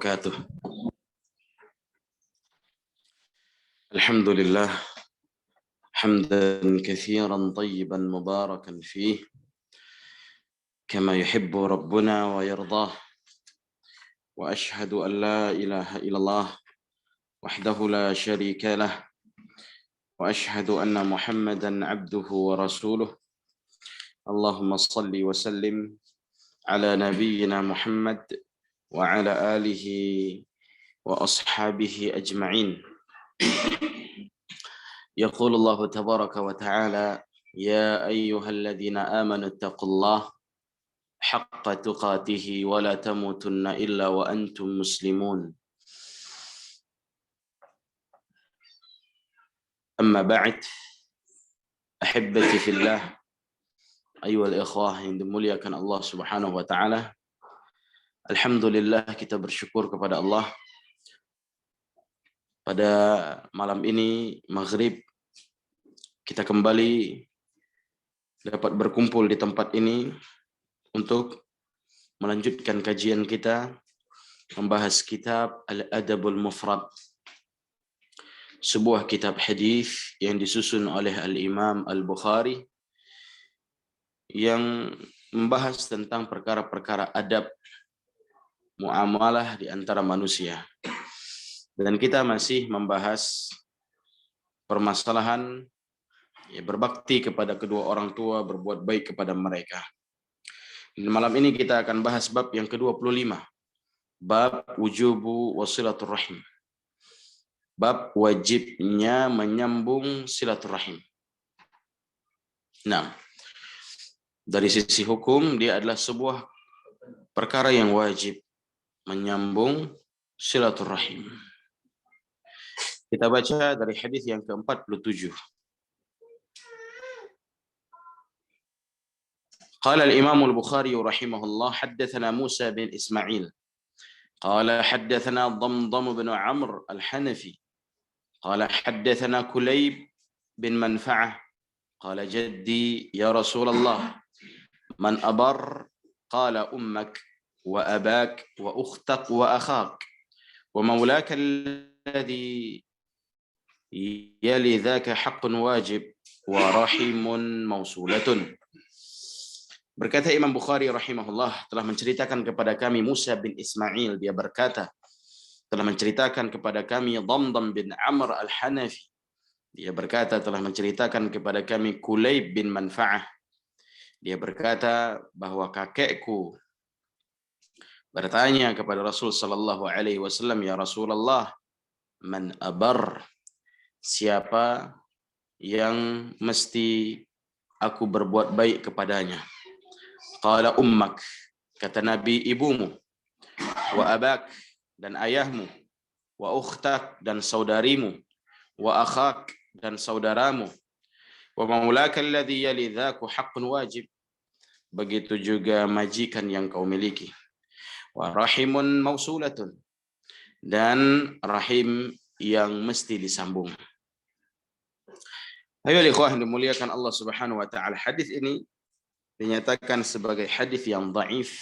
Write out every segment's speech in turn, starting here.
wabarakatuh. Alhamdulillah hamdan katsiran tayyiban mubarakan fih kama yuhibbu rabbuna wa yardah, wa ashhadu an la ilaha illallah wahdahu la syarika lah, wa ashhadu anna Muhammadan abduhu wa rasuluh. Allahumma salli wa sallim ala nabiyyina Muhammad wa ala alihi wa ashabihi ajma'in. يقول الله تبارك وتعالى: يا أيها الذين آمنوا اتقوا الله حق تقاته ولا تموتن إلا وأنتم مسلمون. أما بعد، أحبتي في الله، أيها الإخوة yang dimuliakan Allah Subhanahu wa taala. Alhamdulillah, kita bersyukur kepada Allah pada malam ini maghrib kita kembali dapat berkumpul di tempat ini untuk melanjutkan kajian kita membahas kitab Al-Adabul Mufrad, sebuah kitab hadis yang disusun oleh Al-Imam Al-Bukhari yang membahas tentang perkara-perkara adab muamalah di antara manusia. Dan kita masih membahas permasalahan berbakti kepada kedua orang tua, berbuat baik kepada mereka. Dan malam ini kita akan bahas bab yang ke-25, bab wujubu wasilatul rahim, bab wajibnya menyambung silaturahim. Nah, dari sisi hukum dia adalah sebuah perkara yang wajib menyambung silaturahim. Kita baca dari hadis yang ke-47. Qala al-Imam al-Bukhari rahimahullah, haddatsana Musa bin Ismail qala haddatsana Damdam bin Amr al-Hanafi qala haddatsana Kulayb bin Manfa'ah qala jaddi ya Rasulullah man abar qala ummak wa abak wa ukhtak wa akhak wa maulaka alladhi yali dhaka haqqun wajib wa rahimun mausulatun. Berkata Imam Bukhari rahimahullah, telah menceritakan kepada kami Musa bin Ismail, dia berkata telah menceritakan kepada kami Damdam bin Amr al-Hanafi, dia berkata telah menceritakan kepada kami Kulayb bin Manfa'ah, dia berkata bahwa kakekku bertanya kepada Rasul sallallahu alaihi wasallam, ya Rasulullah, man abar, siapa yang mesti aku berbuat baik kepadanya? Qala ummak, kata Nabi, ibumu, wa abak, dan ayahmu, wa ukhtak, dan saudarimu, wa akhak, dan saudaramu, wa maulaka alladhi yali dhaku haqqun wajib, begitu juga majikan yang kau miliki, wa rahimun mausulatun, dan rahim yang mesti disambung. Ayo ikhwah dimuliakan Allah Subhanahu wa taala, hadis ini dinyatakan sebagai hadis yang dhaif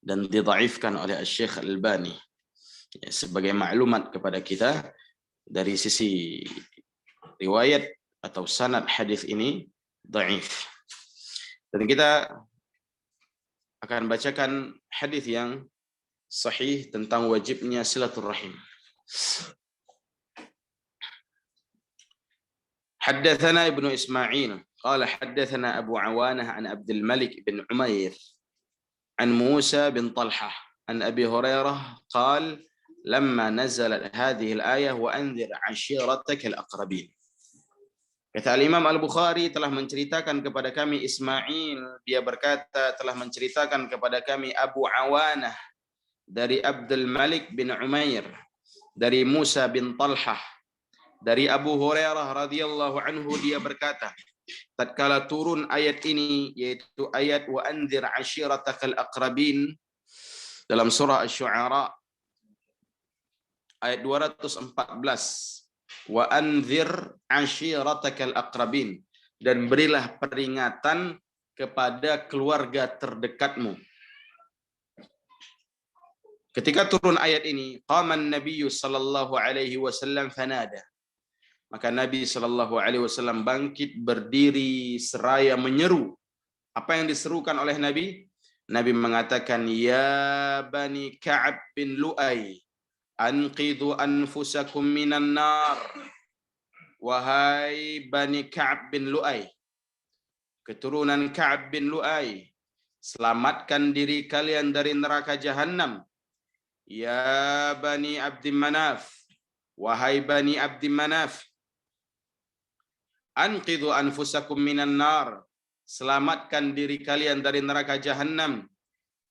dan didhaifkan oleh Syekh Al-Albani. Ya, sebagai maklumat kepada kita dari sisi riwayat atau sanad hadis ini dhaif. Dan kita akan bacakan hadis yang sahih tentang wajibnya silaturahim. Haddatsana Ibnu Ismail قال حدثنا أبو عوانة عن عبد الملك بن عمير عن موسى بن طلحة عن أبي هريرة قال لما نزلت هذه الآية وأنذر عشيرتك الأقربين. Kata Imam Al-Bukhari telah menceritakan kepada kami Ismail, dia berkata telah menceritakan kepada kami Abu Awanah dari Abdul Malik bin Umair, dari Musa bin Talhah, dari Abu Hurairah radhiyallahu anhu, dia berkata tatkala turun ayat ini, yaitu ayat wa anzir ashiratakal aqrabin dalam surah Asy-Syu'ara ayat 214, wa anzir ashiratakal aqrabin, dan berilah peringatan kepada keluarga terdekatmu. Ketika turun ayat ini, qaman Nabi sallallahu alaihi wasallam fanada. Maka Nabi sallallahu alaihi wasallam bangkit berdiri seraya menyeru. Apa yang diserukan oleh Nabi? Nabi mengatakan, ya Bani Ka'ab bin Lu'ay, anqidhu anfusakum minan nar. Wahai Bani Ka'ab bin Lu'ay, keturunan Ka'ab bin Lu'ay, selamatkan diri kalian dari neraka Jahannam. Ya Bani Abdi Manaf, wahai Bani Abdi Manaf, anqidhu anfusakum minan nar, selamatkan diri kalian dari neraka Jahannam.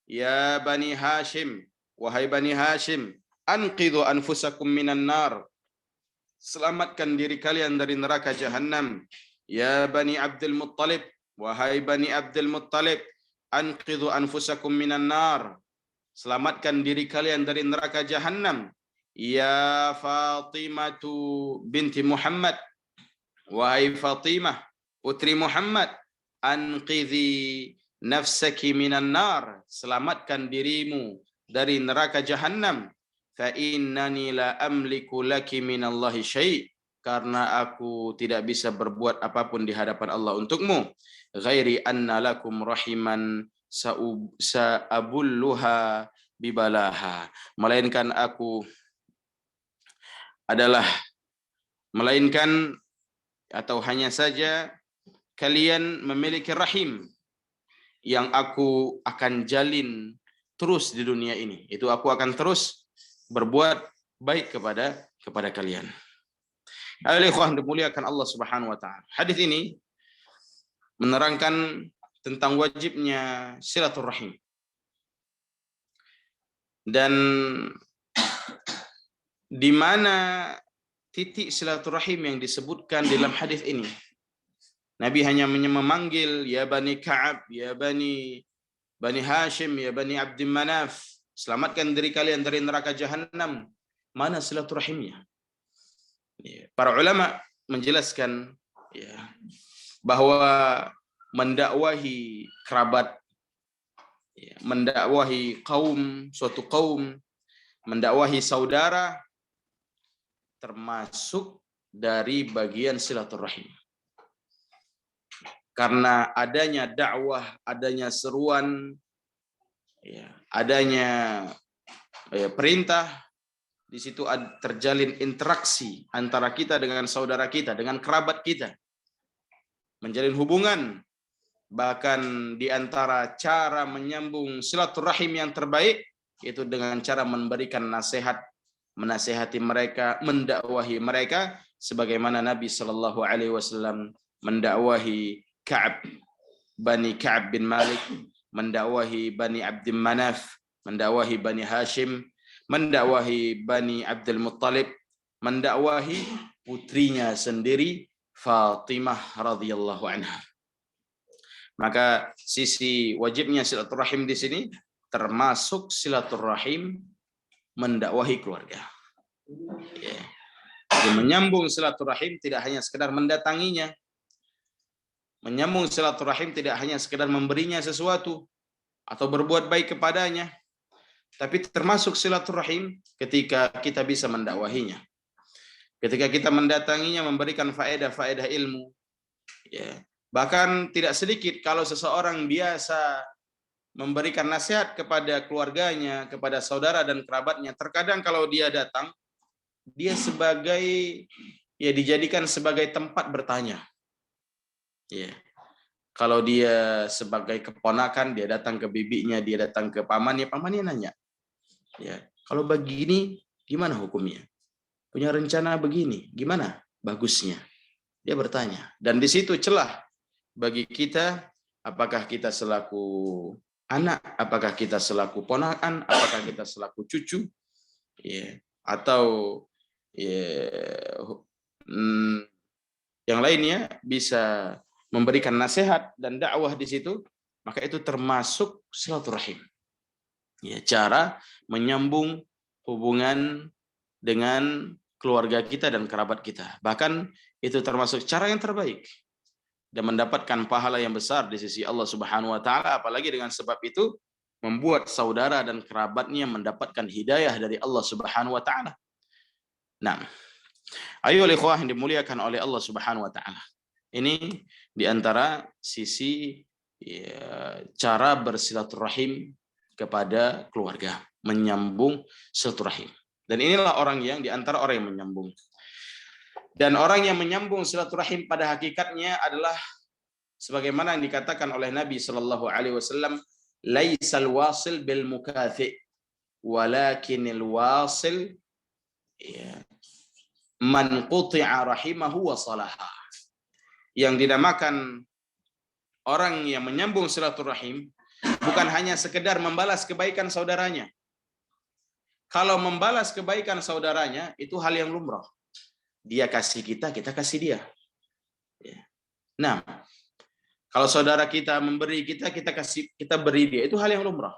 Ya Bani Hashim, wahai Bani Hashim, anqidhu anfusakum minan nar, selamatkan diri kalian dari neraka Jahannam. Ya Bani Abdul Muttalib, wahai Bani Abdul Muttalib, anqidhu anfusakum minan nar, selamatkan diri kalian dari neraka Jahannam. Ya Fatimatu binti Muhammad, wahai Fatimah putri Muhammad, anqidhi nafsaki minan nar, selamatkan dirimu dari neraka Jahannam. Fa innani la amliku laki minallahi syai', karena aku tidak bisa berbuat apapun di hadapan Allah untukmu. Ghairi anna lakum rahiman sa'abulluha bibalaha, melainkan atau hanya saja kalian memiliki rahim yang aku akan jalin terus di dunia ini. Itu aku akan terus berbuat baik kepada kalian. Al-ikhwan dimuliakan Allah Subhanahu wa taala. Hadis ini menerangkan tentang wajibnya silaturahim. Dan di mana titik silaturahim yang disebutkan dalam hadis ini? Nabi hanya memanggil ya Bani Ka'ab, ya Bani Hashim, ya Bani Abdi Manaf, selamatkan diri kalian dari neraka Jahannam. Mana silaturahimnya? Para ulama menjelaskan bahwa mendakwahi kerabat, mendakwahi suatu kaum, mendakwahi saudara, termasuk dari bagian silaturahim. Karena adanya dakwah, adanya seruan, adanya perintah, di situ terjalin interaksi antara kita dengan saudara kita, dengan kerabat kita, menjalin hubungan. Bahkan di antara cara menyambung silaturahim yang terbaik yaitu dengan cara memberikan nasihat, menasihati mereka, mendakwahi mereka, sebagaimana Nabi Shallallahu Alaihi Wasallam mendakwahi Bani Ka'ab bin Malik, mendakwahi Bani Abdi Manaf, mendakwahi Bani Hashim, mendakwahi Bani Abdul Muttalib, mendakwahi putrinya sendiri Fatimah radhiyallahu anha. Maka sisi wajibnya silaturahim di sini termasuk silaturahim mendakwahi keluarga. Jadi menyambung silaturahim tidak hanya sekedar mendatanginya. Menyambung silaturahim tidak hanya sekedar memberinya sesuatu atau berbuat baik kepadanya, tapi termasuk silaturahim ketika kita bisa mendakwahinya. Ketika kita mendatanginya, memberikan faedah ilmu. Bahkan tidak sedikit kalau seseorang biasa memberikan nasihat kepada keluarganya, kepada saudara dan kerabatnya, terkadang kalau dia datang, dia dijadikan sebagai tempat bertanya. Kalau dia sebagai keponakan, dia datang ke bibinya, dia datang ke pamannya nanya, kalau begini gimana hukumnya? Punya rencana begini, gimana bagusnya? Dia bertanya. Dan di situ celah bagi kita, apakah kita selaku anak, apakah kita selaku ponakan, apakah kita selaku cucu, atau yang lainnya bisa memberikan nasihat dan dakwah di situ, maka itu termasuk silaturahim. Cara menyambung hubungan dengan keluarga kita dan kerabat kita. Bahkan itu termasuk cara yang terbaik dan mendapatkan pahala yang besar di sisi Allah Subhanahu wa taala. Apalagi dengan sebab itu membuat saudara dan kerabatnya mendapatkan hidayah dari Allah Subhanahu wa taala. Nah, ayo ikhwah yang dimuliakan oleh Allah Subhanahu wa taala. Ini di antara sisi ya, cara bersilaturahim kepada keluarga, menyambung silaturahim. Dan inilah orang yang di antara orang yang menyambung. Dan orang yang menyambung silaturahim pada hakikatnya adalah sebagaimana yang dikatakan oleh Nabi Shallallahu Alaihi Wasallam, laisal wasil bil mukathi, walakinil wasil man quti'a rahimahu wa salaha. Yang dinamakan orang yang menyambung silaturahim bukan hanya sekedar membalas kebaikan saudaranya. Kalau membalas kebaikan saudaranya itu hal yang lumrah. Dia kasih kita, kita kasih dia. Nah, kalau saudara kita memberi kita, kita beri dia. Itu hal yang lumrah.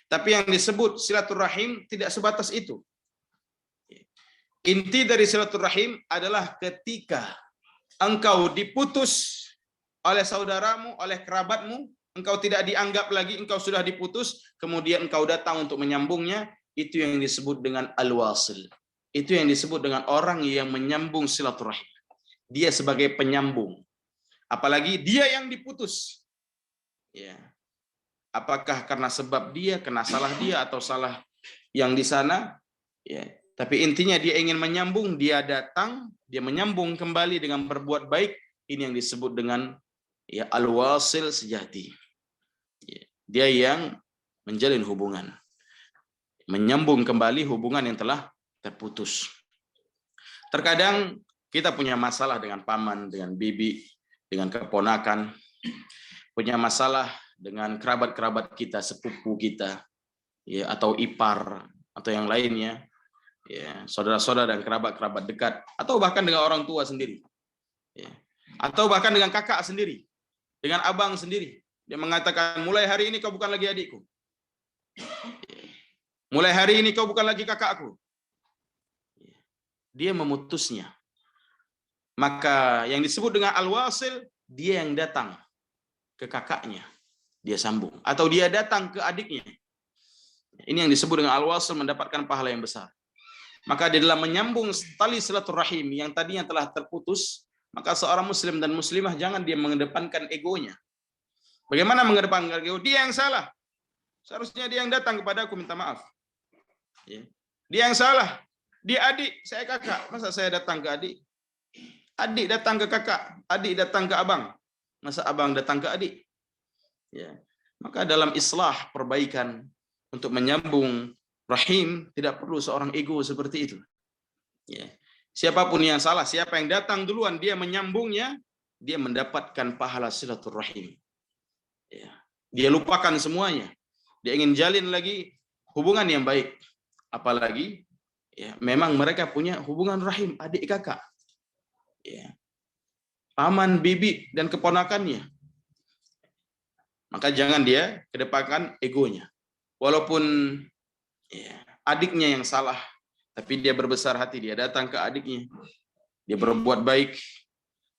Tapi yang disebut silaturahim tidak sebatas itu. Inti dari silaturahim adalah ketika engkau diputus oleh saudaramu, oleh kerabatmu, engkau tidak dianggap lagi, engkau sudah diputus, kemudian engkau datang untuk menyambungnya, itu yang disebut dengan al-wasil. Itu yang disebut dengan orang yang menyambung silaturahim. Dia sebagai penyambung. Apalagi dia yang diputus. Ya. Apakah karena sebab dia, kena salah dia, atau salah yang di sana? Ya. Tapi intinya dia ingin menyambung, dia datang, dia menyambung kembali dengan berbuat baik. Ini yang disebut dengan ya al-wasil sejati. Ya. Dia yang menjalin hubungan. Menyambung kembali hubungan yang telah terputus. Terkadang kita punya masalah dengan paman, dengan bibi, dengan keponakan, punya masalah dengan kerabat-kerabat kita, sepupu kita, ya, atau ipar, atau yang lainnya, ya, saudara-saudara dan kerabat-kerabat dekat, atau bahkan dengan orang tua sendiri, ya, atau bahkan dengan kakak sendiri, dengan abang sendiri. Dia mengatakan, mulai hari ini kau bukan lagi adikku, mulai hari ini kau bukan lagi kakakku. Dia memutusnya. Maka yang disebut dengan al-wasil, dia yang datang ke kakaknya, dia sambung. Atau dia datang ke adiknya. Ini yang disebut dengan al-wasil, mendapatkan pahala yang besar. Maka di dalam menyambung tali silaturahim yang tadinya telah terputus, maka seorang muslim dan muslimah jangan dia mengedepankan egonya. Bagaimana mengedepankan ego? Dia yang salah. Seharusnya dia yang datang kepada aku minta maaf. Dia yang salah. Dia adik, saya kakak. Masa saya datang ke adik? Adik datang ke kakak, adik datang ke abang. Masa abang datang ke adik? Ya. Maka dalam islah perbaikan untuk menyambung rahim tidak perlu seorang ego seperti itu. Ya. Siapapun yang salah, siapa yang datang duluan dia menyambungnya, dia mendapatkan pahala silaturahim. Ya. Dia lupakan semuanya. Dia ingin jalin lagi hubungan yang baik. Apalagi ya, memang mereka punya hubungan rahim adik kakak. Ya. Paman, bibi, dan keponakannya. Maka jangan dia kedepankan egonya. Walaupun ya, adiknya yang salah, tapi dia berbesar hati, dia datang ke adiknya. Dia berbuat baik,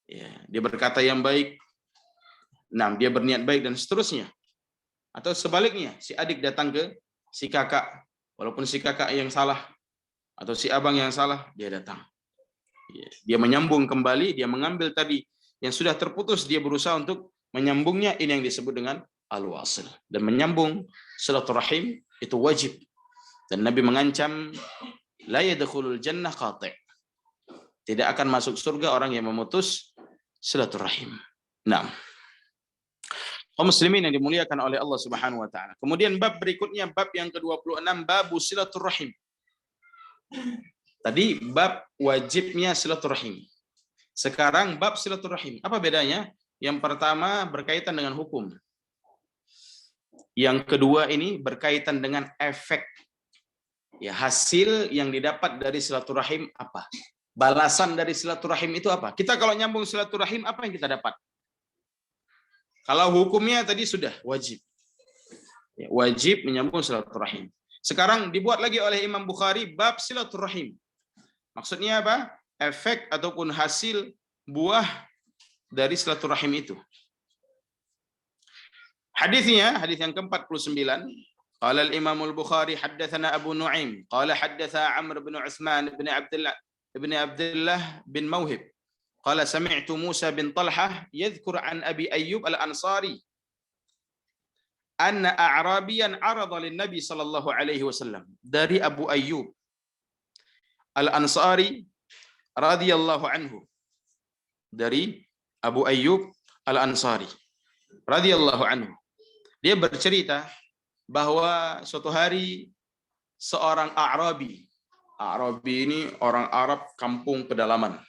ya, dia berkata yang baik, nah, dia berniat baik, dan seterusnya. Atau sebaliknya, si adik datang ke si kakak, walaupun si kakak yang salah, atau si abang yang salah, dia datang. Dia menyambung kembali, dia mengambil tadi yang sudah terputus, dia berusaha untuk menyambungnya. Ini yang disebut dengan al-wasil. Dan menyambung silaturahim itu wajib. Dan Nabi mengancam, la yadkhulul jannah qati'. Tidak akan masuk surga orang yang memutus silaturahim. Nah, kaum muslimin yang dimuliakan oleh Allah Subhanahu wa taala. Kemudian bab berikutnya, bab yang ke-26, bab silaturahim. Tadi bab wajibnya silaturahim. Sekarang bab silaturahim. Apa bedanya? Yang pertama berkaitan dengan hukum. Yang kedua ini berkaitan dengan efek. Ya, hasil yang didapat dari silaturahim apa? Balasan dari silaturahim itu apa? Kita kalau nyambung silaturahim, apa yang kita dapat? Kalau hukumnya tadi sudah wajib. Ya, wajib menyambung silaturahim. Sekarang dibuat lagi oleh Imam Bukhari bab silaturahim. Maksudnya apa? Efek ataupun hasil buah dari silaturahim itu. Hadisnya, hadis yang ke-49. Qala al-Imam al-Bukhari haddatsana Abu Nu'aim qala haddatsa Amr bin Utsman bin Abdullah bin Mauhib qala sami'tu Musa bin Talhah yadhkur an Abi Ayyub al-Ansari anna a'rabiyan arada lin-nabi sallallahu alaihi wasallam. Dari Abu Ayyub al-Ansari radhiyallahu anhu. Dari Abu Ayyub al-Ansari radhiyallahu anhu. Dia bercerita bahwa suatu hari seorang A'rabi ini orang Arab kampung pedalaman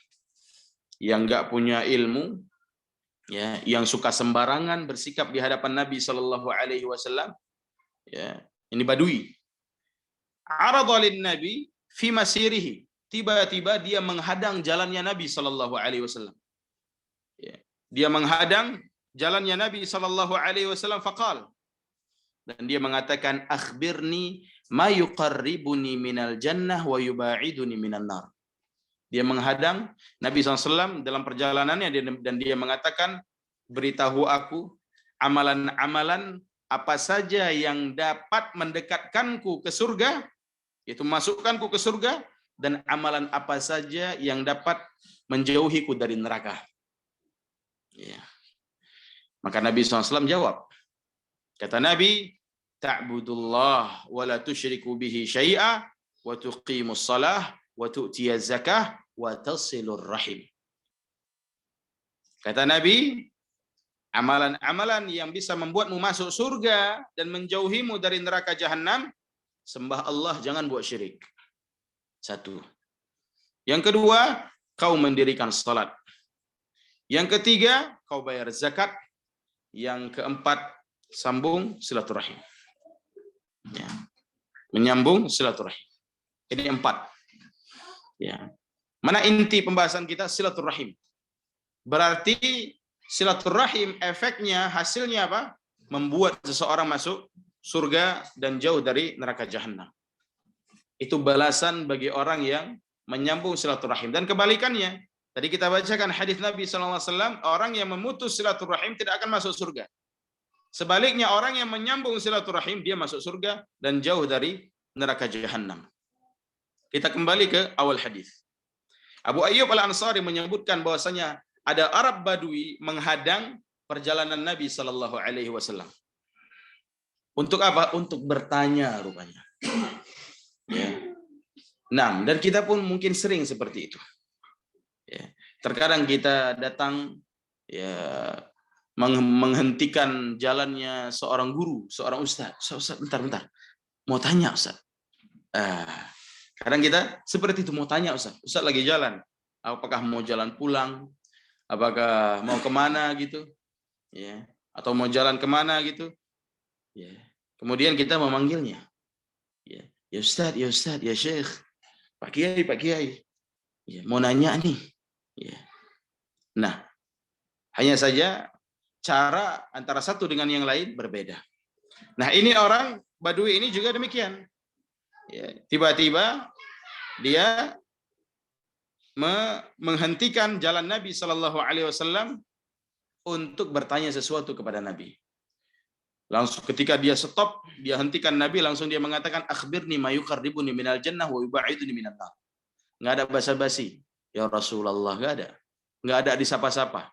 yang enggak punya ilmu, ya, yang suka sembarangan bersikap di hadapan Nabi sallallahu alaihi wasallam, ya, ini badui. Arada lin Nabi fi masirihi, tiba-tiba dia menghadang jalannya Nabi sallallahu alaihi wasallam. Ya, dia menghadang jalannya Nabi sallallahu alaihi wasallam faqal, dan dia mengatakan akhbirni ma yuqarribuni minal jannah wa yubaiduni minan nar. Dia menghadang Nabi SAW dalam perjalanannya dan dia mengatakan, beritahu aku amalan-amalan apa saja yang dapat mendekatkanku ke surga, yaitu masukkanku ke surga, dan amalan apa saja yang dapat menjauhiku dari neraka. Ya. Maka Nabi SAW jawab. Kata Nabi, ta'budullah wa la tusyriku bihi syai'a wa tuqimus shalah wa tu'tiyaz zakah wa tasilur rahim. Kata Nabi, amalan-amalan yang bisa membuatmu masuk surga dan menjauhimu dari neraka jahanam, sembah Allah, jangan buat syirik. Satu. Yang kedua, kau mendirikan salat. Yang ketiga, kau bayar zakat. Yang keempat, sambung silaturahim. Ya. Menyambung silaturahim. Ini 4. Ya. Mana inti pembahasan kita? Silaturahim. Berarti silaturahim efeknya, hasilnya apa? Membuat seseorang masuk surga dan jauh dari neraka jahanam. Itu balasan bagi orang yang menyambung silaturahim. Dan kebalikannya, tadi kita bacakan hadis Nabi SAW, orang yang memutus silaturahim tidak akan masuk surga. Sebaliknya, orang yang menyambung silaturahim, dia masuk surga dan jauh dari neraka jahanam. Kita kembali ke awal hadis. Abu Ayyub al-Ansari menyebutkan bahwasanya ada Arab Badui menghadang perjalanan Nabi Sallallahu Alaihi Wasallam. Untuk apa? Untuk bertanya rupanya. Ya. Nah, dan kita pun mungkin sering seperti itu. Ya. Terkadang kita datang, ya, menghentikan jalannya seorang guru, seorang ustaz. Ustaz, bentar. Mau tanya, Ustaz. Kadang kita seperti itu, mau tanya, Ustaz. Ustaz lagi jalan. Apakah mau jalan pulang? Apakah mau kemana gitu? Ya. Atau mau jalan kemana gitu? Ya. Kemudian kita memanggilnya. Ya. Ya Ustaz, ya Syekh. Pak Kiai. Ya, mau nanya nih. Ya. Nah, hanya saja cara antara satu dengan yang lain berbeda. Nah, ini orang Badui ini juga demikian. Ya, tiba-tiba dia menghentikan jalan Nabi Sallallahu Alaihi Wasallam untuk bertanya sesuatu kepada Nabi. Langsung ketika dia stop, dia hentikan Nabi, langsung dia mengatakan, akhbirni ma yuqarribuni minal jannah wa yubaiduni minan nar. Enggak ada basa-basi. Ya Rasulullah, enggak ada disapa-sapa.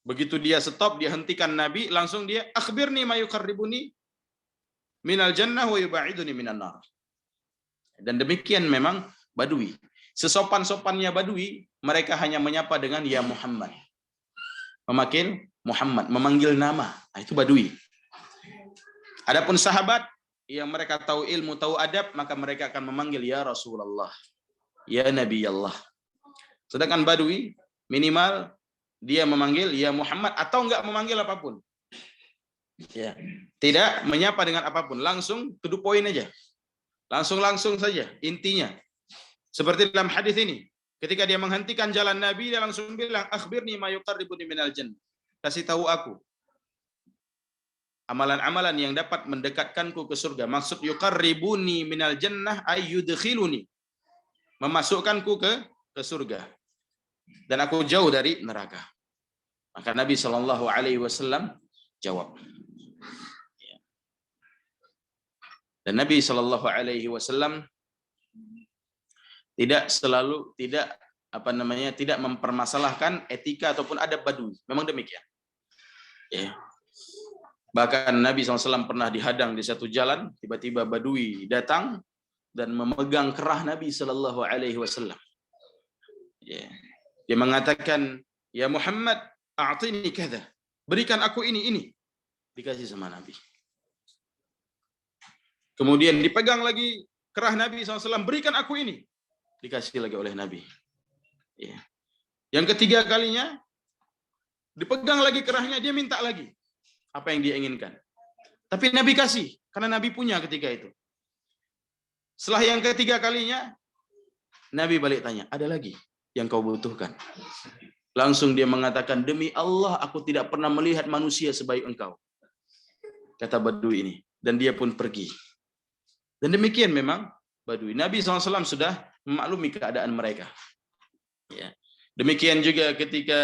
Begitu dia stop, dia hentikan Nabi, langsung dia akhbirni ma yuqarribuni minal jannah wa yubaiduni minan nar. Dan demikian memang Badui. Sesopan-sopannya Badui, mereka hanya menyapa dengan ya Muhammad. Memanggil Muhammad, memanggil nama. Nah, itu Badui. Adapun sahabat yang mereka tahu ilmu, tahu adab, maka mereka akan memanggil ya Rasulullah, ya Nabi Allah. Sedangkan Badui minimal dia memanggil ya Muhammad atau enggak memanggil apapun. Ya, tidak menyapa dengan apapun, langsung to the point aja. Langsung saja intinya. Seperti dalam hadis ini, ketika dia menghentikan jalan Nabi, dia langsung bilang, akhbirni ma yuqarribuni minal jannah. Kasih tahu aku amalan-amalan yang dapat mendekatkanku ke surga. Maksud yuqarribuni minal jannah ay yudkhiluni. Memasukkanku ke surga. Dan aku jauh dari neraka. Maka Nabi Shallallahu Alaihi Wasallam jawab. Dan Nabi Shallallahu Alaihi Wasallam tidak tidak mempermasalahkan etika ataupun adab Badui. Memang demikian. Ya. Bahkan Nabi SAW pernah dihadang di satu jalan, tiba-tiba Badui datang dan memegang kerah Nabi Shallallahu Alaihi Wasallam. Ya. Dia mengatakan, ya Muhammad, a'tini kadza, berikan aku ini. Dikasih sama Nabi. Kemudian dipegang lagi kerah Nabi SAW, berikan aku ini. Dikasih lagi oleh Nabi. Ya. Yang ketiga kalinya, dipegang lagi kerahnya, dia minta lagi apa yang dia inginkan. Tapi Nabi kasih, karena Nabi punya ketika itu. Setelah yang ketiga kalinya, Nabi balik tanya, ada lagi yang kau butuhkan? Langsung dia mengatakan, demi Allah aku tidak pernah melihat manusia sebaik engkau. Kata Badui ini. Dan dia pun pergi. Dan demikian memang Badui. Nabi SAW sudah memaklumi keadaan mereka. Ya. Demikian juga ketika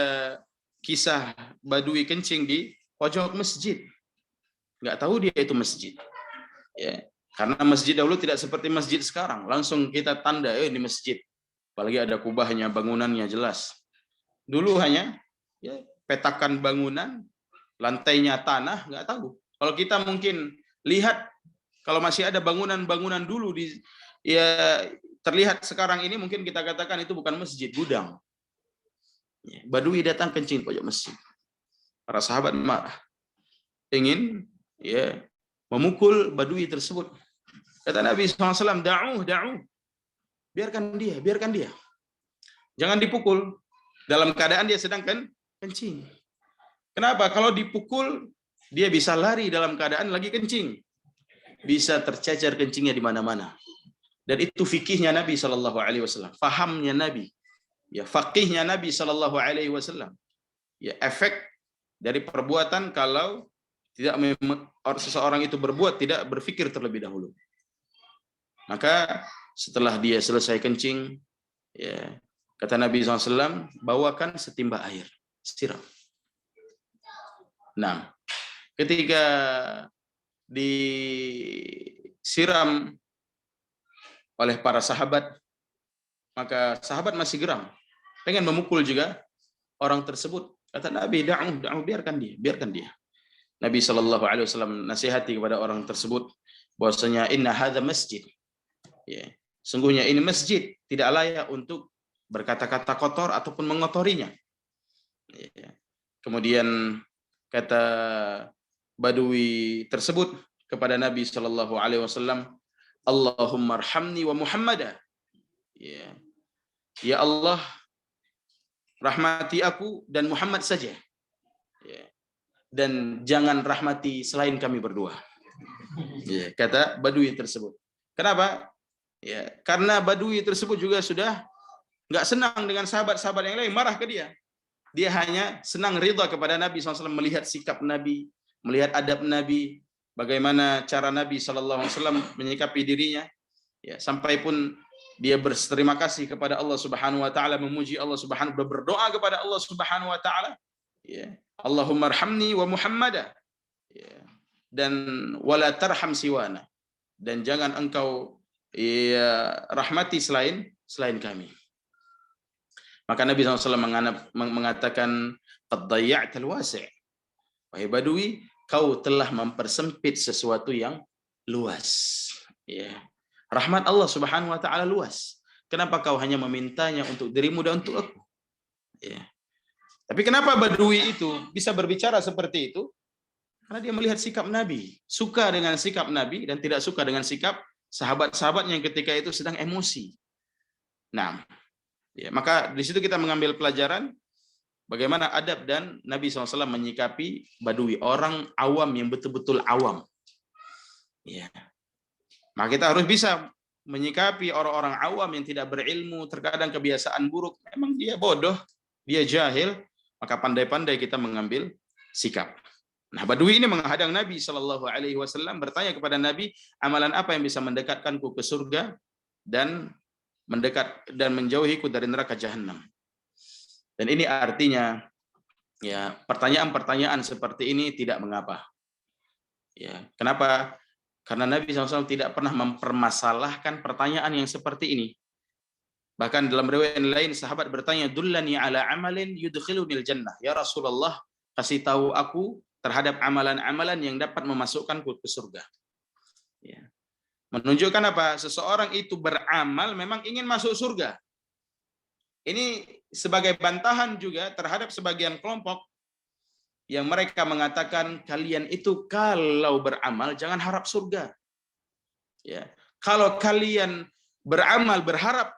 kisah Badui kencing di pojok masjid. Nggak tahu dia itu masjid. Ya. Karena masjid dahulu tidak seperti masjid sekarang. Langsung kita tanda, ini masjid. Apalagi ada kubahnya, bangunannya jelas. Dulu hanya ya, petakan bangunan, lantainya tanah, nggak tahu. Kalau kita mungkin lihat, kalau masih ada bangunan-bangunan dulu ya terlihat sekarang ini, mungkin kita katakan itu bukan masjid, gudang. Ya, Badui datang kencing pojok masjid. Para sahabat marah, ingin ya memukul Badui tersebut. Kata Nabi SAW, da'uh, biarkan dia. Jangan dipukul. Dalam keadaan dia sedang kencing. Kenapa? Kalau dipukul, dia bisa lari dalam keadaan lagi kencing. Bisa tercecer kencingnya di mana-mana. Dan itu fikihnya Nabi SAW. Fahamnya Nabi. Ya, faqihnya Nabi SAW. Ya, efek dari perbuatan kalau seseorang itu berbuat tidak berpikir terlebih dahulu. Maka setelah dia selesai kencing, ya, kata Nabi SAW, bawakan setimba air, siram. Nah, ketika disiram oleh para sahabat, maka sahabat masih geram, pengen memukul juga orang tersebut. Kata Nabi, da'uh, biarkan dia. Nabi SAW nasihati kepada orang tersebut, bahwasanya inna hadza masjid. Ya, sungguhnya ini masjid, tidak layak untuk berkata-kata kotor ataupun mengotorinya. Ya. Kemudian kata Badui tersebut kepada Nabi SAW, Allahumma arhamni wa Muhammada. Ya Allah, rahmati aku dan Muhammad saja. Ya. Dan jangan rahmati selain kami berdua. Ya, kata Badui tersebut. Kenapa? Ya, karena Badui tersebut juga sudah nggak senang dengan sahabat-sahabat yang lain, marah ke dia. Dia hanya senang ridha kepada Nabi SAW, melihat sikap Nabi, melihat adab Nabi, bagaimana cara Nabi SAW menyikapi dirinya. Ya, sampai pun dia berterima kasih kepada Allah Subhanahu Wa Taala, memuji Allah Subhanahu, berdoa kepada Allah Subhanahu Wa Taala. Ya, Allahumma arhamni wa Muhammada. Ya, dan wala tarham siwana. Dan jangan engkau rahmati selain kami. Maka Nabi SAW mengatakan, qad dayya'tal wasi'. Wahai Badui, kau telah mempersempit sesuatu yang luas. Ya. Rahmat Allah Subhanahu Wa Taala luas. Kenapa kau hanya memintanya untuk dirimu dan untuk aku? Ya. Tapi kenapa Badui itu bisa berbicara seperti itu? Karena dia melihat sikap Nabi, suka dengan sikap Nabi dan tidak suka dengan sikap sahabat-sahabat yang ketika itu sedang emosi. Nah, ya, maka di situ kita mengambil pelajaran bagaimana adab dan Nabi SAW menyikapi Badui, orang awam yang betul-betul awam. Ya. Maka kita harus bisa menyikapi orang-orang awam yang tidak berilmu, terkadang kebiasaan buruk, memang dia bodoh, dia jahil, maka pandai-pandai kita mengambil sikap. Nah, Badui ini menghadang Nabi SAW, bertanya kepada Nabi, amalan apa yang bisa mendekatkanku ke surga dan menjauhiku dari neraka jahanam. Dan ini artinya, ya, pertanyaan-pertanyaan seperti ini tidak mengapa. Ya, kenapa? Karena Nabi SAW tidak pernah mempermasalahkan pertanyaan yang seperti ini. Bahkan dalam riwayat lain sahabat bertanya, "Dullani ala amalin yudkhilunil jannah." Ya Rasulullah, kasih tahu aku terhadap amalan-amalan yang dapat memasukkanku ke surga. Ya. Menunjukkan apa? Seseorang itu beramal memang ingin masuk surga. Ini sebagai bantahan juga terhadap sebagian kelompok yang mereka mengatakan kalian itu kalau beramal jangan harap surga. Ya. Kalau kalian beramal berharap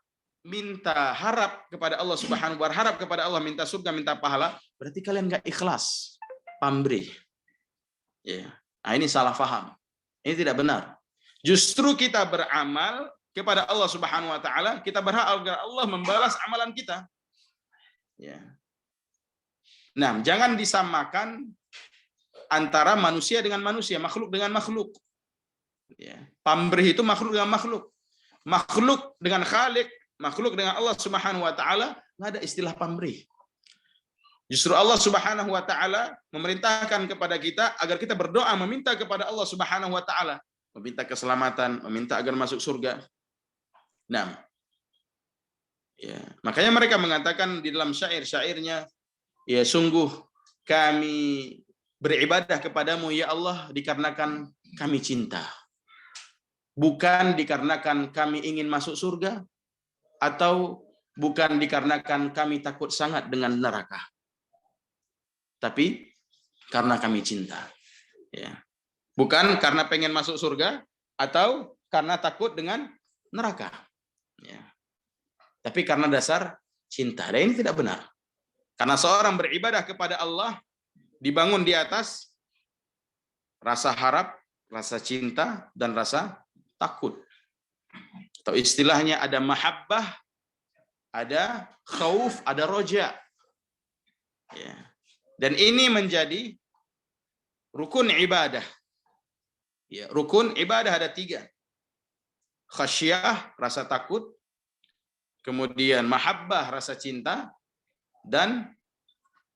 harap kepada Allah Subhanahu wa taala, berharap kepada Allah, minta surga, minta pahala, berarti kalian nggak ikhlas, pamrih. Ya. Nah, ini salah paham. Ini tidak benar. Justru kita beramal kepada Allah Subhanahu wa taala, kita berharap agar Allah membalas amalan kita. Ya. Nah, jangan disamakan antara manusia dengan manusia, makhluk dengan makhluk. Ya. Pamrih itu makhluk dengan makhluk. Makhluk dengan Khalik, makhluk dengan Allah Subhanahu wa taala, nggak ada istilah pamrih. Justru Allah Subhanahu wa taala memerintahkan kepada kita agar kita berdoa meminta kepada Allah Subhanahu wa taala, meminta keselamatan, meminta agar masuk surga. Nah, ya, makanya mereka mengatakan di dalam syair-syairnya, ya sungguh kami beribadah kepadamu ya Allah dikarenakan kami cinta. Bukan dikarenakan kami ingin masuk surga, atau bukan dikarenakan kami takut sangat dengan neraka. Tapi karena kami cinta. Ya. Bukan karena pengen masuk surga, atau karena takut dengan neraka. Ya. Tapi karena dasar cinta. Dan ini tidak benar. Karena seorang beribadah kepada Allah dibangun di atas rasa harap, rasa cinta, dan rasa takut. Atau istilahnya ada mahabbah, ada khauf, ada roja. Ya. Dan ini menjadi rukun ibadah. Ya, rukun ibadah ada 3. Khasyah, rasa takut. Kemudian mahabbah, rasa cinta. Dan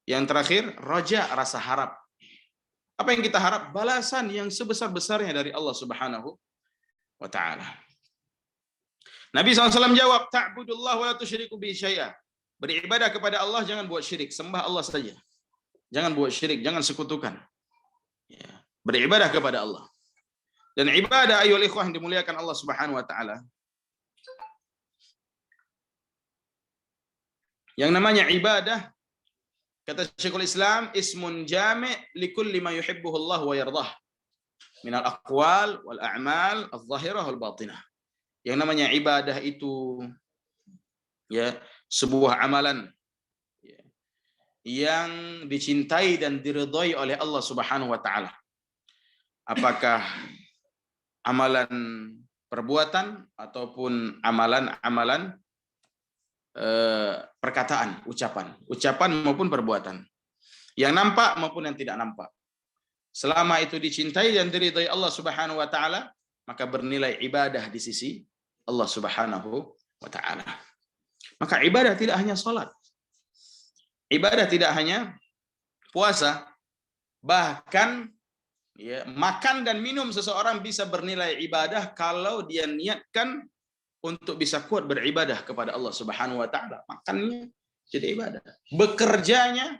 yang terakhir, roja, rasa harap. Apa yang kita harap? Balasan yang sebesar-besarnya dari Allah Subhanahu wa ta'ala. Nabi SAW jawab, ta'budullah wa la tusyriku bihi syai'a. Beribadah kepada Allah, jangan buat syirik. Sembah Allah saja. Jangan buat syirik, jangan sekutukan. Ya. Beribadah kepada Allah. Dan ibadah ayyuhal ikhwah yang dimuliakan Allah Subhanahu wa ta'ala. Yang namanya ibadah, kata Syekhul Islam, ismun jami' likulli ma yuhibbuhu Allah wa yardah. Minal aqwal wal a'mal adh-dhahirah wal batinah. Yang namanya ibadah itu ya sebuah amalan ya, yang dicintai dan diridhai oleh Allah Subhanahu wa taala. Apakah amalan perbuatan ataupun amalan-amalan perkataan, ucapan maupun perbuatan. Yang nampak maupun yang tidak nampak. Selama itu dicintai dan diridhai Allah Subhanahu wa taala, maka bernilai ibadah di sisi Allah Subhanahu wa taala. Maka ibadah tidak hanya salat. Ibadah tidak hanya puasa. Bahkan ya, makan dan minum seseorang bisa bernilai ibadah kalau dia niatkan untuk bisa kuat beribadah kepada Allah Subhanahu wa taala. Makannya jadi ibadah. Bekerjanya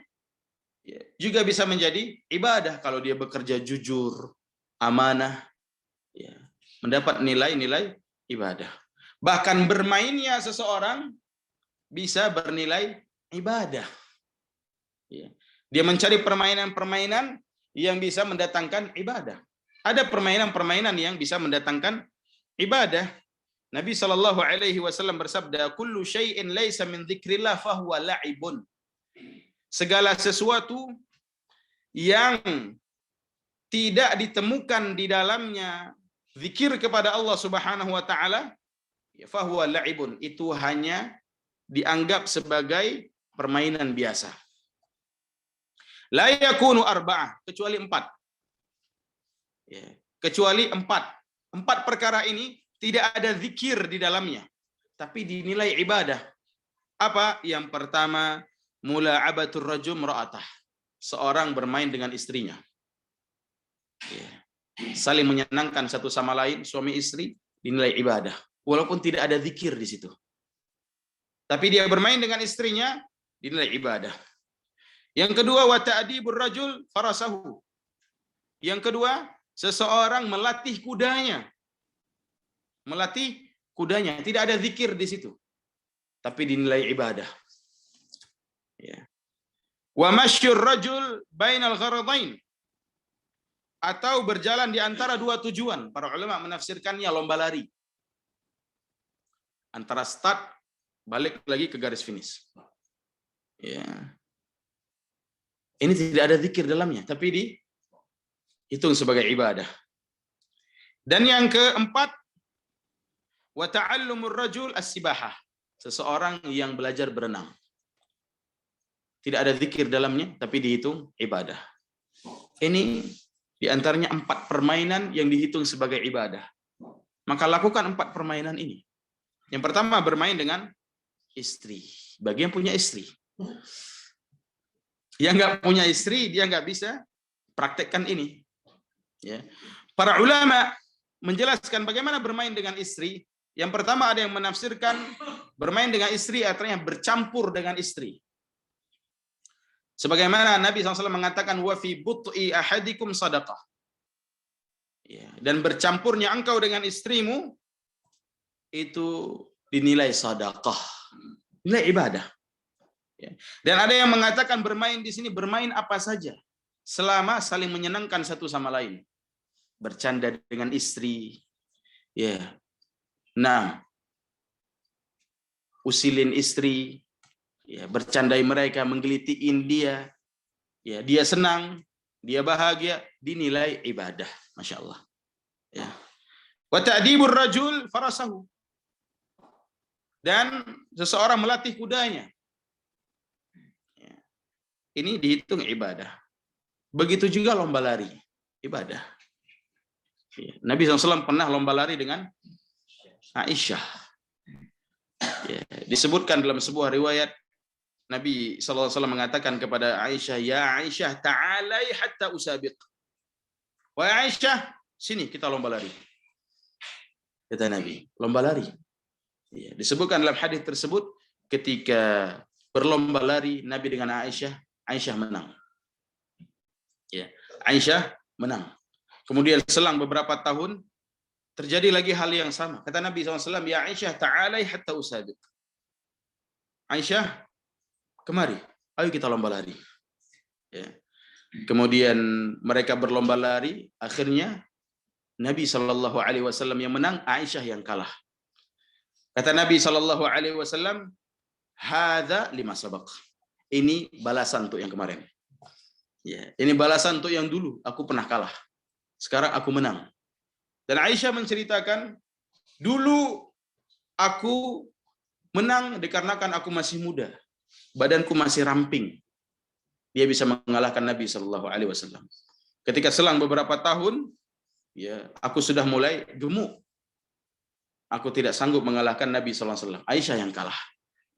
ya, juga bisa menjadi ibadah kalau dia bekerja jujur, amanah, ya, mendapat nilai-nilai ibadah. Bahkan bermainnya seseorang bisa bernilai ibadah. Ya. Dia mencari permainan-permainan yang bisa mendatangkan ibadah. Ada permainan-permainan yang bisa mendatangkan ibadah. Nabi Shallallahu Alaihi Wasallam bersabda, "Kullu syai'in laisa min dzikrillah fahuwa la'ibun." Segala sesuatu yang tidak ditemukan di dalamnya zikir kepada Allah Subhanahu wa taala, fahuwa la'ibun, itu hanya dianggap sebagai permainan biasa. La yakunu arba'ah, kecuali 4. Ya, kecuali 4. 4 perkara ini tidak ada zikir di dalamnya, tapi dinilai ibadah. Apa? Yang pertama, mula'abatur rajul ra'atah. Seorang bermain dengan istrinya. Ya. saling menyenangkan satu sama lain, suami istri, dinilai ibadah. Walaupun tidak ada zikir di situ. Tapi dia bermain dengan istrinya, dinilai ibadah. Yang kedua, wa ta'dibur rajul farasahu. Yang kedua, seseorang melatih kudanya. Melatih kudanya, tidak ada zikir di situ. Tapi dinilai ibadah. Ya. Wa masyur rajul bainal gharadain. Atau berjalan di antara dua tujuan. Para ulama menafsirkannya lomba lari. Antara start, balik lagi ke garis finish. Ya. Ini tidak ada zikir dalamnya, tapi dihitung sebagai ibadah. Dan yang keempat, wa ta'allumur rajul as-sibahah. Seseorang yang belajar berenang. Tidak ada zikir dalamnya, tapi dihitung ibadah. Ini di antaranya 4 permainan yang dihitung sebagai ibadah. Maka lakukan 4 permainan ini. Yang pertama, bermain dengan istri. Bagi yang punya istri. Yang nggak punya istri, dia nggak bisa praktekkan ini. Ya. Para ulama menjelaskan bagaimana bermain dengan istri. Yang pertama, ada yang menafsirkan bermain dengan istri artinya bercampur dengan istri. Sebagaimana Nabi SAW mengatakan, wa fi but'i ahadikum sadaqah. Ya, dan bercampurnya engkau dengan istrimu itu dinilai sedekah, nilai ibadah. Ya. Dan ada yang mengatakan bermain di sini bermain apa saja selama saling menyenangkan satu sama lain. Bercanda dengan istri, ya. Nah, usilin istri, ya, bercandai mereka, menggelitiin dia, ya, dia senang, dia bahagia, dinilai ibadah, masya Allah. Ya. Wa ta'dibur rajul farasahu. Dan seseorang melatih kudanya. Ya. Ini dihitung ibadah. Begitu juga lomba lari, ibadah. Ya. Nabi SAW pernah lomba lari dengan Aisyah. Ya. Disebutkan dalam sebuah riwayat, Nabi SAW mengatakan kepada Aisyah, ya Aisyah, ta'alai hatta usabiq. Wahai Aisyah, sini kita lomba lari. Kata Nabi, lomba lari. Ya, disebutkan dalam hadis tersebut, ketika berlomba lari Nabi dengan Aisyah, Aisyah menang. Ya, Aisyah menang. Kemudian selang beberapa tahun, terjadi lagi hal yang sama. Kata Nabi SAW, ya Aisyah, ta'alai hatta usabiq. Aisyah, kemari, ayo kita lomba lari. Ya. Kemudian mereka berlomba lari, akhirnya Nabi SAW yang menang, Aisyah yang kalah. Kata Nabi SAW, hadza lima sabaq. Ini balasan untuk yang kemarin. Ya, ini balasan untuk yang dulu. Aku pernah kalah. Sekarang aku menang. Dan Aisyah menceritakan, dulu aku menang dikarenakan aku masih muda. Badanku masih ramping. Dia bisa mengalahkan Nabi SAW. Ketika selang beberapa tahun, ya, aku sudah mulai gemuk. Aku tidak sanggup mengalahkan Nabi SAW. Aisyah yang kalah.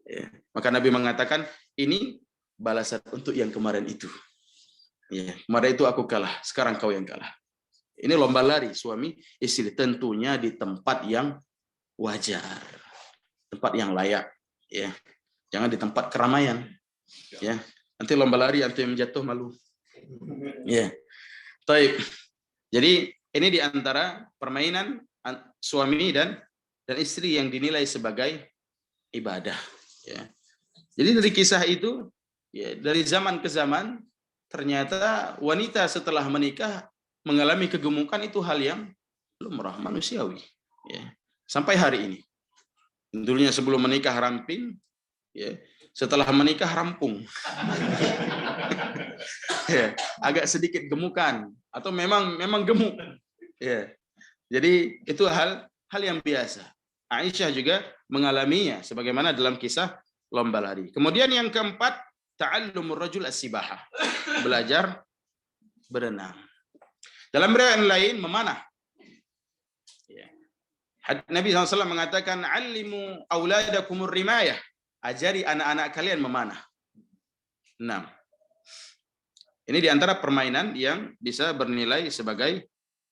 Ya. Maka Nabi mengatakan, ini balasan untuk yang kemarin itu. Ya. Kemarin itu aku kalah, sekarang kau yang kalah. Ini lomba lari suami istri, tentunya di tempat yang wajar, tempat yang layak. Ya. Jangan di tempat keramaian. Ya. Nanti lomba lari, nanti yang jatuh malu. Ya. Taib. Jadi ini di antara permainan suami dan istri yang dinilai sebagai ibadah. Ya. Jadi dari kisah itu, ya, dari zaman ke zaman, ternyata wanita setelah menikah mengalami kegemukan itu hal yang lumrah, manusiawi. Ya. Sampai hari ini. Dulunya sebelum menikah ramping, ya. Setelah menikah rampung. Ya. Agak sedikit gemukan, atau memang gemuk. Ya. Jadi itu hal yang biasa. Aisyah juga mengalaminya sebagaimana dalam kisah lomba lari. Kemudian yang keempat, ta'allumur rajul as-sibahah. Belajar berenang. Dalam riwayat lain memanah. Ya. Nabi SAW mengatakan, "Allimu auladakumur rimayah." Ajari anak-anak kalian memanah. 6. Ini di antara permainan yang bisa bernilai sebagai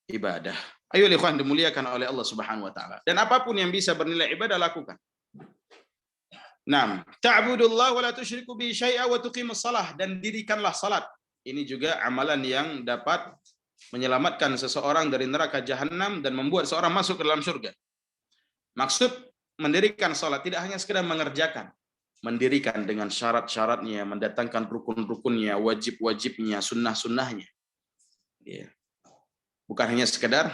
ibadah. Ayo ikhwan dimuliakan oleh Allah Subhanahu wa taala. Dan apapun yang bisa bernilai ibadah lakukan. Naam, ta'budullah wa la tusyriku bi syai'a wa tuqimus shalah, dan dirikanlah salat. Ini juga amalan yang dapat menyelamatkan seseorang dari neraka jahanam dan membuat seorang masuk ke dalam surga. Maksud mendirikan salat tidak hanya sekedar mengerjakan, mendirikan dengan syarat-syaratnya, mendatangkan rukun-rukunnya, wajib-wajibnya, sunnah-sunnahnya. Ya. Bukan hanya sekedar.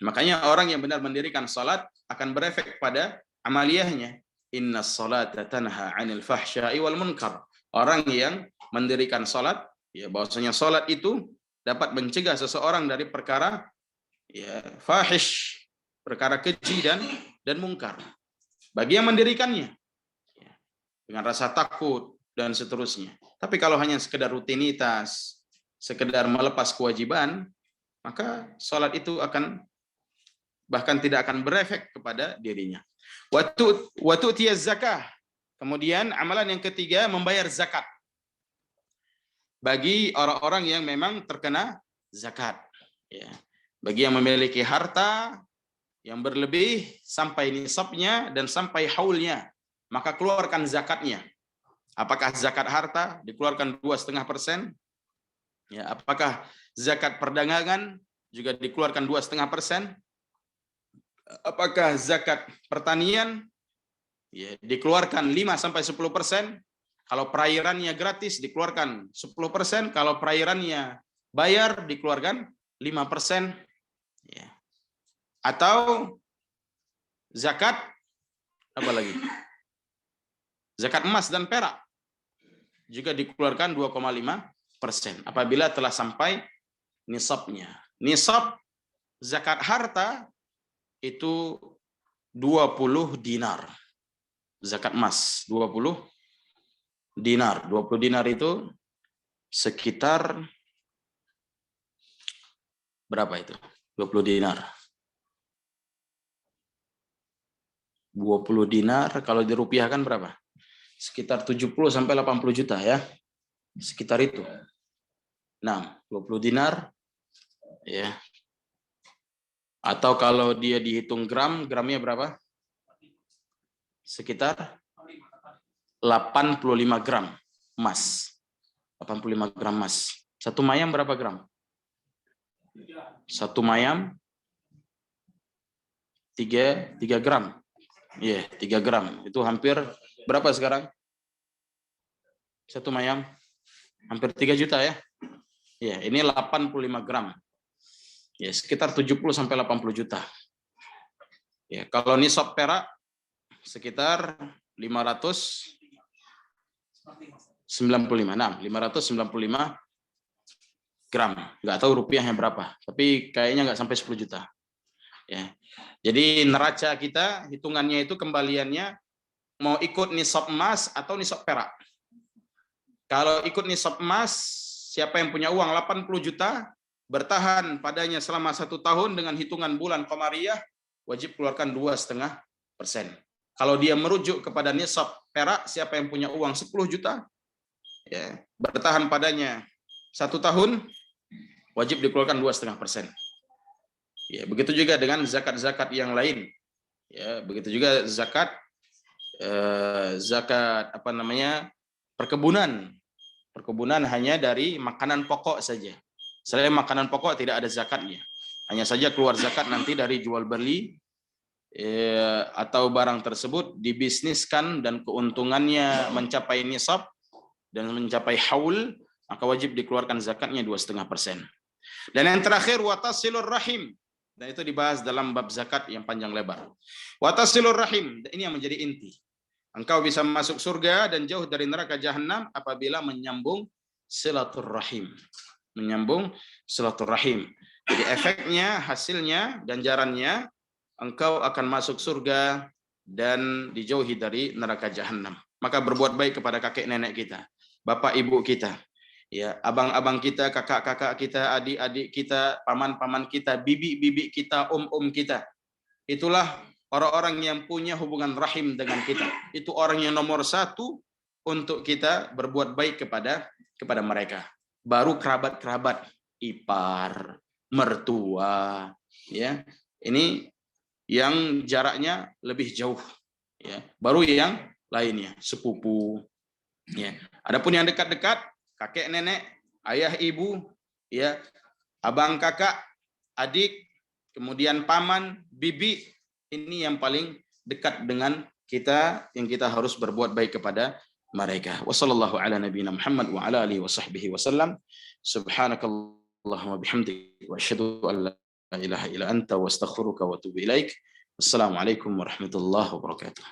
Makanya orang yang benar mendirikan salat akan berefek pada amaliyahnya. Inna salata tanha 'anil fahsya'i wal munkar. Orang yang mendirikan salat, ya bahwasanya salat itu dapat mencegah seseorang dari perkara ya fahish, perkara keji dan mungkar. Bagi yang mendirikannya ya, dengan rasa takut dan seterusnya. Tapi kalau hanya sekedar rutinitas, sekedar melepas kewajiban, maka salat itu akan bahkan tidak akan berefek kepada dirinya. Wa tu'tiyaz zakah. Kemudian amalan yang ketiga, membayar zakat. Bagi orang-orang yang memang terkena zakat. Ya. Bagi yang memiliki harta yang berlebih sampai nisabnya dan sampai haulnya, maka keluarkan zakatnya. Apakah zakat harta dikeluarkan 2,5%? Ya, apakah zakat perdagangan juga dikeluarkan 2,5%? Apakah zakat pertanian ya, dikeluarkan 5-10%? Kalau perairannya gratis dikeluarkan 10%, kalau perairannya bayar dikeluarkan 5%. Ya. Atau zakat apa lagi? Zakat emas dan perak juga dikeluarkan 2,5% apabila telah sampai nisabnya. Nisab zakat harta itu 20 dinar. Zakat emas 20 dinar. 20 dinar itu sekitar berapa itu? 20 dinar. 20 dinar kalau dirupiahkan berapa? Sekitar 70 sampai 80 juta ya. Sekitar itu. Nah, 20 dinar ya. Atau kalau dia dihitung gram, gramnya berapa? Sekitar 85 gram emas. 85 gram emas. Satu mayam berapa gram? Satu mayam 3 gram. Iya, 3 gram. Itu hampir berapa sekarang? Satu mayam hampir 3 juta ya. Ya, ini 85 gram. Ya, sekitar 70 sampai 80 juta. Ya, kalau nisab perak sekitar 595. Nah, 595 gram. Nggak tahu rupiahnya berapa, tapi kayaknya nggak sampai 10 juta. Ya. Jadi neraca kita hitungannya itu kembaliannya mau ikut nisab emas atau nisab perak. Kalau ikut nisab emas, siapa yang punya uang 80 juta, bertahan padanya selama 1 tahun dengan hitungan bulan Qamariyah, wajib keluarkan 2,5%. Kalau dia merujuk kepada nisab perak, siapa yang punya uang 10 juta, ya, bertahan padanya 1 tahun, wajib dikeluarkan 2,5%. Ya, begitu juga dengan zakat-zakat yang lain. Ya, begitu juga zakat apa namanya? Perkebunan. Perkebunan hanya dari makanan pokok saja. Selain makanan pokok tidak ada zakatnya. Hanya saja keluar zakat nanti dari jual beli atau barang tersebut dibisniskan dan keuntungannya mencapai nisab dan mencapai haul, maka wajib dikeluarkan zakatnya 2,5%. Dan yang terakhir watasilur rahim. Dan itu dibahas dalam bab zakat yang panjang lebar. Watasilur rahim, ini yang menjadi inti. Engkau bisa masuk surga dan jauh dari neraka jahanam apabila menyambung silaturrahim. Menyambung silaturrahim. Jadi efeknya, hasilnya, ganjarannya, engkau akan masuk surga dan dijauhi dari neraka jahanam. Maka berbuat baik kepada kakek nenek kita, bapak ibu kita, ya, abang-abang kita, kakak-kakak kita, adik-adik kita, paman-paman kita, bibi-bibi kita, om-om kita. Itulah orang-orang yang punya hubungan rahim dengan kita. Itu orang yang nomor 1 untuk kita berbuat baik kepada mereka. Baru kerabat-kerabat, ipar, mertua, ya. Ini yang jaraknya lebih jauh, ya. Baru yang lainnya, sepupu, ya. Adapun yang dekat-dekat, kakek nenek, ayah ibu, ya, abang kakak, adik, kemudian paman, bibi, ini yang paling dekat dengan kita, yang kita harus berbuat baik kepada mereka. Wassallallahu ala nabiyina Muhammad wa ala alihi wa sahbihi wasallam. Subhanakallahumma bihamdik wa asyhadu an la ilaha illa anta wa astaghfiruka wa atubu ilaik. Wassalamualaikum warahmatullahi wabarakatuh.